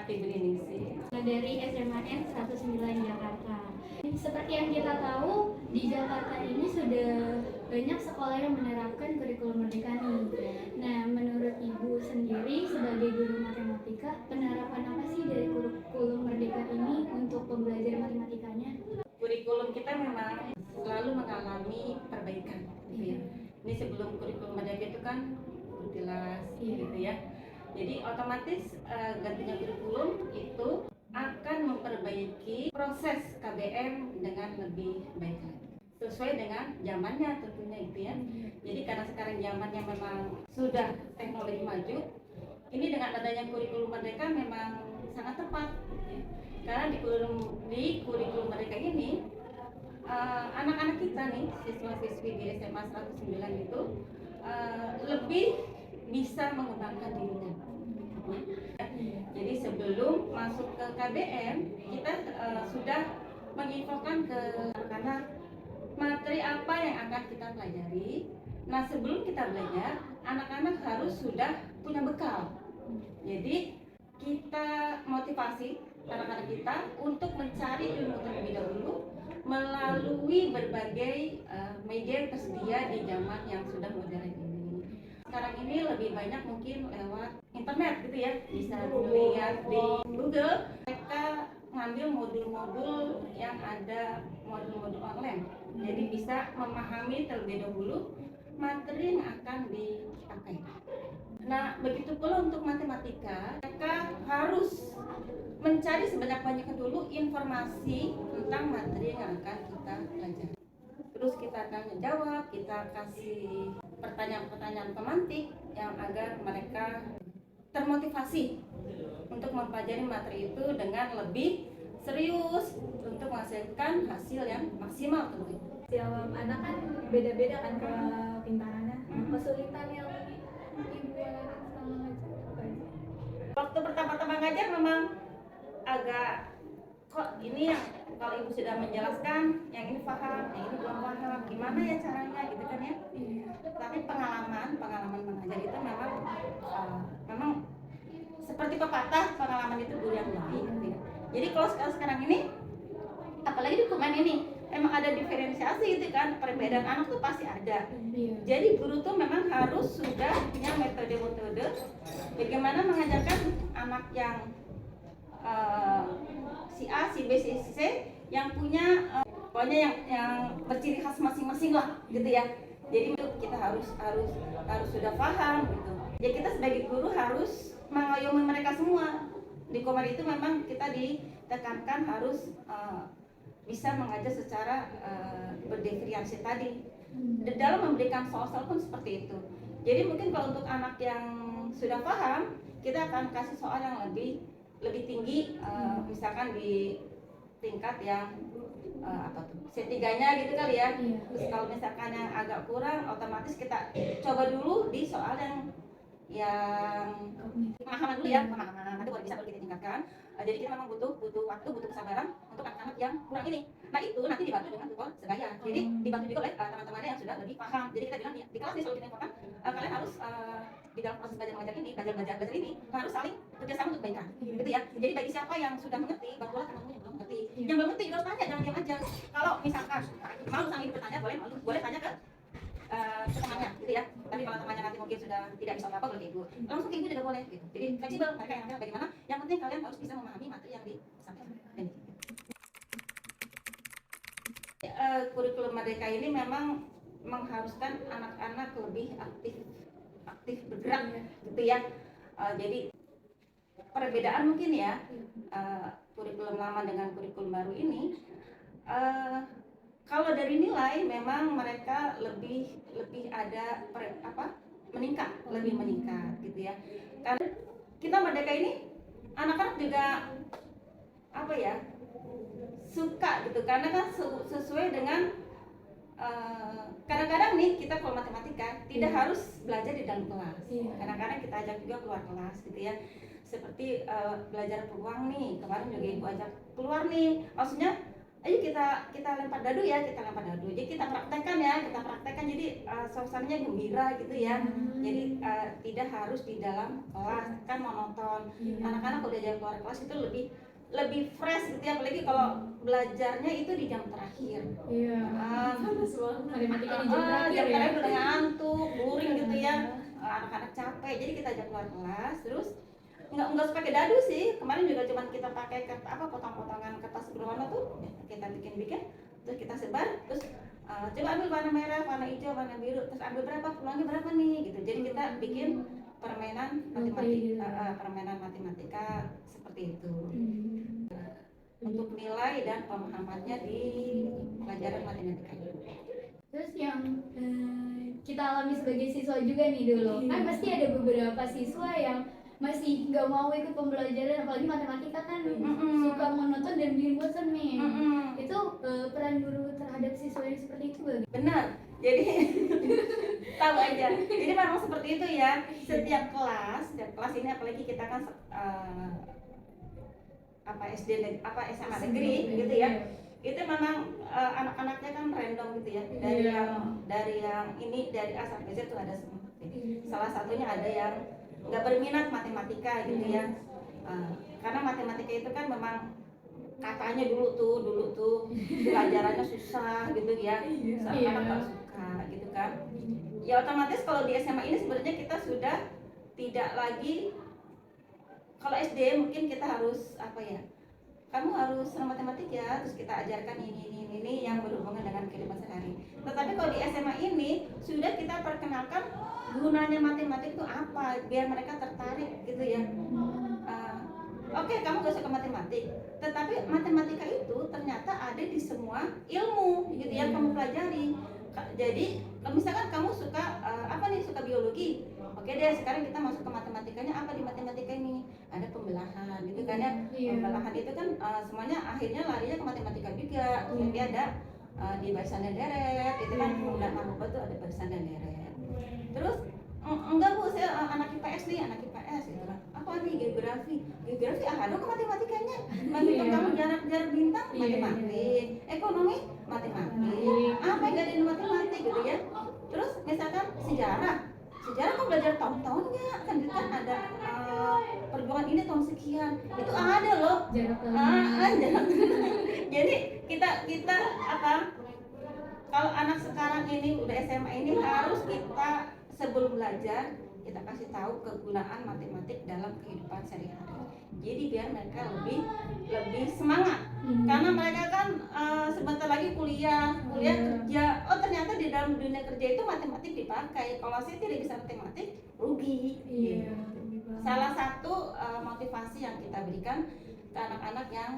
Ati Briningsih. Dari SMAN 109 Jakarta. Seperti yang kita tahu, di Jakarta ini sudah banyak sekolah yang menerapkan kurikulum merdeka nih. Nah, menurut Ibu sendiri sebagai guru matematika, penerapan apa sih dari kurikulum merdeka ini untuk pembelajaran matematikanya? Kurikulum kita memang selalu mengalami perbaikan, gitu ya. Ini sebelum kurikulum merdeka itu kan mutilasi, gitu ya. Jadi otomatis gantinya kurikulum itu akan memperbaiki proses KBM dengan lebih baik lagi, sesuai dengan zamannya tentunya itu ya. Jadi karena sekarang zamannya memang sudah teknologi maju, ini dengan adanya kurikulum merdeka memang sangat tepat ya. Karena di kurikulum merdeka ini anak-anak kita nih, siswa-siswi di SMA 109 itu lebih bisa mengembangkan dirinya. Jadi sebelum masuk ke KBM, kita sudah menginfokan ke anak-anak materi apa yang akan kita pelajari. Nah, sebelum kita belajar, anak-anak harus sudah punya bekal. Jadi kita motivasi anak-anak kita untuk mencari ilmu terlebih dahulu melalui berbagai media yang tersedia di zaman yang sudah modern ini. Sekarang ini lebih banyak mungkin lewat internet gitu ya, bisa dilihat di Google. Mereka ngambil modul-modul yang ada modul-modul online, jadi bisa memahami terlebih dahulu materi yang akan dipakai. Nah, begitu pula untuk matematika, mereka harus mencari sebanyak-banyaknya dulu informasi tentang materi yang akan kita pelajari. Terus kita akan menjawab, kita kasih pertanyaan-pertanyaan pemantik yang agar mereka termotivasi untuk mempelajari materi itu dengan lebih serius untuk menghasilkan hasil yang maksimal tentu. Setiap anak kan beda-beda kan kepintarannya. Kesulitan yang Ibu alami selama ngajar apa aja? Waktu pertama-tama ngajar memang agak kok ini yang kalau ibu sudah menjelaskan yang ini paham, yang ini belum paham, gimana ya caranya gitu kan ya. Tapi pengalaman mengajar itu memang seperti pepatah, pengalaman itu guru yang baik gitu ya. Jadi kalau sekarang ini apalagi di dokumen ini memang ada diferensiasi gitu kan, perbedaan anak tuh pasti ada. Jadi guru tuh memang harus sudah punya metode-metode bagaimana mengajarkan anak yang si A, si B, si C yang punya pokoknya yang berciri khas masing-masing lah gitu ya. Jadi itu kita harus sudah paham gitu. Ya kita sebagai guru harus mengayomi mereka semua. Di Komar itu memang kita ditekankan harus bisa mengajar secara berdiferensiasi tadi. Dalam memberikan soal-soal pun seperti itu. Jadi mungkin kalau untuk anak yang sudah paham, kita akan kasih soal yang lebih tinggi, misalkan di tingkat yang C3-nya gitu kali ya. Terus kalau misalkan yang agak kurang, otomatis kita coba dulu di soal yang pemahaman dulu ya, pemahaman nanti baru bisa kita tingkatkan. Jadi kita memang butuh waktu, butuh kesabaran untuk anak-anak yang kurang ini. Nah itu nanti dibantu dengan tutor sebaya. Jadi dibantu juga oleh teman-temannya yang sudah lebih paham. Jadi kita bilang di kelas nih selalu kita infokan, kalian harus di dalam proses belajar mengajar ini, belajar ini harus saling kerjasama untuk kebaikan, gitu ya. Jadi bagi siapa yang sudah mengerti, bantulah teman-teman yang belum mengerti. Yang belum mengerti juga harus tanya, jangan diam aja. Kalau misalkan malu sama ibu bertanya, boleh tanya ke temannya, gitu ya. Tapi kalau temannya nanti mungkin sudah tidak bisa apa-apa, boleh ibu. Langsung ke ibu juga boleh, gitu. Jadi fleksibel, mereka yang bagaimana. Yang penting kalian harus bisa memahami materi yang disampaikan. Kurikulum Merdeka ini memang mengharuskan anak-anak lebih aktif bergerak, gitu ya. Jadi perbedaan mungkin ya kurikulum lama dengan kurikulum baru ini. Kalau dari nilai memang mereka lebih ada meningkat, lebih meningkat gitu ya. Karena kita Merdeka ini anak-anak juga suka gitu, karena kan sesuai dengan kadang-kadang nih kita kalau matematika tidak harus belajar di dalam kelas. Kadang-kadang kita ajak juga keluar kelas gitu ya. Seperti belajar peluang nih, kemarin juga ibu ajak keluar nih, maksudnya ayo kita lempar dadu ya, kita lempar dadu. Jadi kita praktekkan ya, jadi suasananya gembira gitu ya. Jadi tidak harus di dalam kelas kan monoton. Anak-anak udah jam keluar kelas itu lebih fresh gitu ya, apalagi kalau belajarnya itu di jam terakhir. Iya. Matematika di jam terakhir jam ya. terakhir udah ngantuk, boring gitu ya. Anak-anak capek, jadi kita ajak keluar kelas, terus nggak usah pakai dadu sih. Kemarin juga cuman kita pakai potong-potongan kertas berwarna tuh kita bikin, terus kita sebar, terus coba ambil warna merah, warna hijau, warna biru, terus ambil berapa, peluangnya berapa nih gitu. Jadi kita bikin permainan matematika seperti itu. Untuk nilai dan pemahamannya di pelajaran matematika itu. Terus yang kita alami sebagai siswa juga nih dulu, kan pasti ada beberapa siswa yang masih nggak mau ikut pembelajaran, apalagi matematika kan suka monoton dan bikin bosan nih. Itu peran guru terhadap siswa yang seperti itu bagaimana? Benar, jadi tahu aja. Jadi memang seperti itu ya. Setiap kelas ini apalagi kita kan SD SMA negeri gitu ya. Itu memang anak-anaknya kan random gitu ya. Dari yang ini dari A sampai Z itu ada semua. Salah satunya ada yang nggak berminat matematika gitu ya. Karena matematika itu kan memang katanya dulu tuh pelajarannya susah gitu ya. Anak nggak suka gitu kan. Ya otomatis kalau di SMA ini sebenarnya kita sudah tidak lagi, kalau SD mungkin kita harus kamu harus senang matematik ya, terus kita ajarkan ini yang berhubungan dengan kehidupan sehari. Tetapi kalau di SMA ini sudah kita perkenalkan gunanya matematik itu apa, biar mereka tertarik gitu ya. Oke, kamu gak suka matematik, tetapi matematika itu ternyata ada di semua ilmu gitu yang kamu pelajari. Jadi misalkan kamu suka suka biologi, oke deh sekarang kita masuk ke matematikanya. Apa di matematika ini? Ada pembelahan gitu kan ya. Pembelahan itu kan semuanya akhirnya larinya ke matematika juga. Jadi ada di barisan dan deret itu kan penggunaan narkoba tuh ada barisan dan deret. Terus enggak Bu, saya anak IPS gitu kan. Apa nih geografi ada kok matematikanya. Menghitung kamu jarak bintang matematik, ekonomi matematik, apa yang ada di matematik gitu ya. Terus misalkan sejarah kok belajar tahun-tahunnya kan ada perjuangan ini tahun sekian, itu ada loh jarak. Jadi kita kalau anak sekarang ini udah SMA ini harus kita sebelum belajar kita kasih tahu kegunaan matematik dalam kehidupan sehari-hari. Jadi biar mereka lebih semangat. Karena mereka kan sebentar lagi kuliah kerja. Oh ternyata di dalam dunia kerja itu matematik dipakai. Kalau saya tidak bisa matematik rugi. Salah satu motivasi yang kita berikan ke anak-anak yang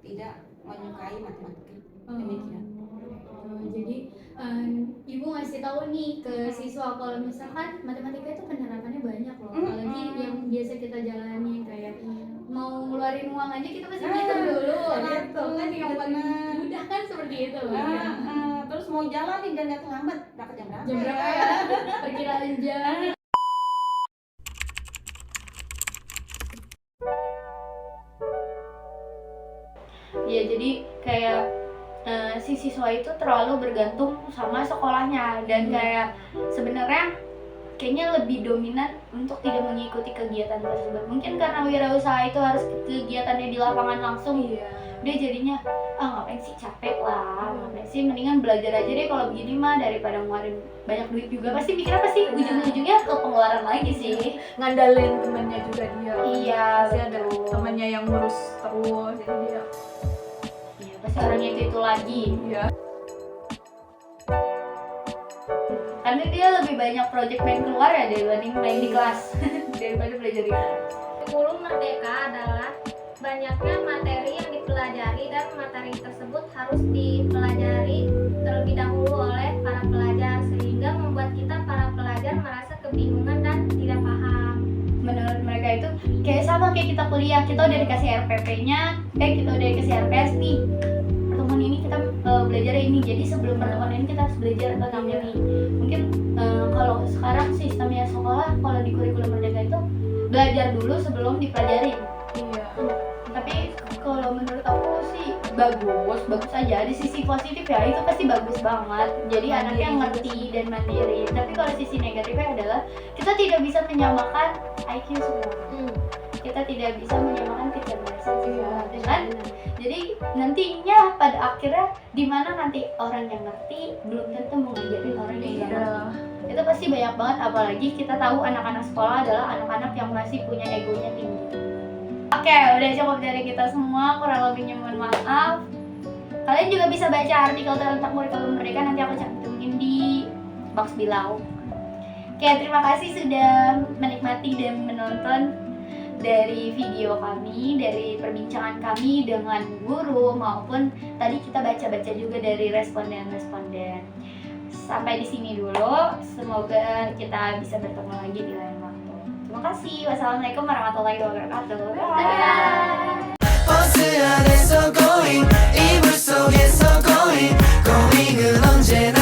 tidak menyukai matematika. Demikian. Jadi ibu ngasih tahu nih ke siswa kalau misalkan matematika itu penerapannya banyak loh, apalagi yang biasa kita jalani kayak mau ngeluarin uang aja kita pasti ngitung dulu gitu kan, yang paling mudah kan seperti itu. Terus mau jalan nih jangan terlambat, berangkat jam berapa ya? Perkiraan jam. Ya jadi kayak si siswa itu terlalu bergantung sama sekolahnya dan kayak sebenarnya kayaknya lebih dominan untuk tidak mengikuti kegiatan tersebut. Mungkin karena wirausaha itu harus kegiatannya di lapangan langsung, dia jadinya ngapain sih, capek lah, ngapain sih, mendingan belajar aja deh kalau begini mah daripada ngeluarin banyak duit juga. Pasti mikir apa sih, ujung-ujungnya ke pengeluaran lagi sih, ngandalin temennya juga dia. Iya, pasti ada temennya yang ngurus terus, jadi dia pasti orangnya itu lagi. Karena dia lebih banyak project main keluar ya dibanding main di kelas daripada belajar di kelas. Kurikulum Merdeka adalah banyaknya materi yang dipelajari dan materi tersebut harus dipelajari terlebih dahulu oleh para pelajar sehingga membuat kita para pelajar merasa kebingungan dan tidak paham. Menurut mereka itu kayak sama kayak kita kuliah, kita udah dikasih RPP-nya, kita udah dikasih RPS nih. Pertemuan ini kita belajar ini, jadi sebelum pertemuan ini kita harus belajar tentang ini. Mungkin kalau sekarang sistemnya sekolah, kalau di kurikulum Merdeka itu belajar dulu sebelum dipelajarin. Tapi kalau menurut aku sih bagus aja. Di sisi positif ya itu pasti bagus banget. Jadi anaknya ngerti dan mandiri. Tapi kalau sisi negatifnya adalah kita tidak bisa menyamakan IQ semua. Kita tidak bisa menyamakan kecerdasan semua dengan. Jadi nantinya pada akhirnya di mana nanti orang yang ngerti belum tentu mau ngajarin orang yang nggak ngerti. Itu pasti banyak banget, apalagi kita tahu anak-anak sekolah adalah anak-anak yang masih punya egonya tinggi. Oke, udah cukup dari kita semua, kurang lebihnya mohon maaf. Kalian juga bisa baca artikel tentang kurikulum merdeka, nanti aku cantumin di box below. Oke, terima kasih sudah menikmati dan menonton dari video kami, dari perbincangan kami dengan guru, maupun tadi kita baca-baca juga dari responden-responden. Sampai di sini dulu, semoga kita bisa bertemu lagi di lain waktu. Terima kasih. Wassalamualaikum warahmatullahi wabarakatuh. Bye. 버스 안에서 going 이불 속에서 going going은 언제나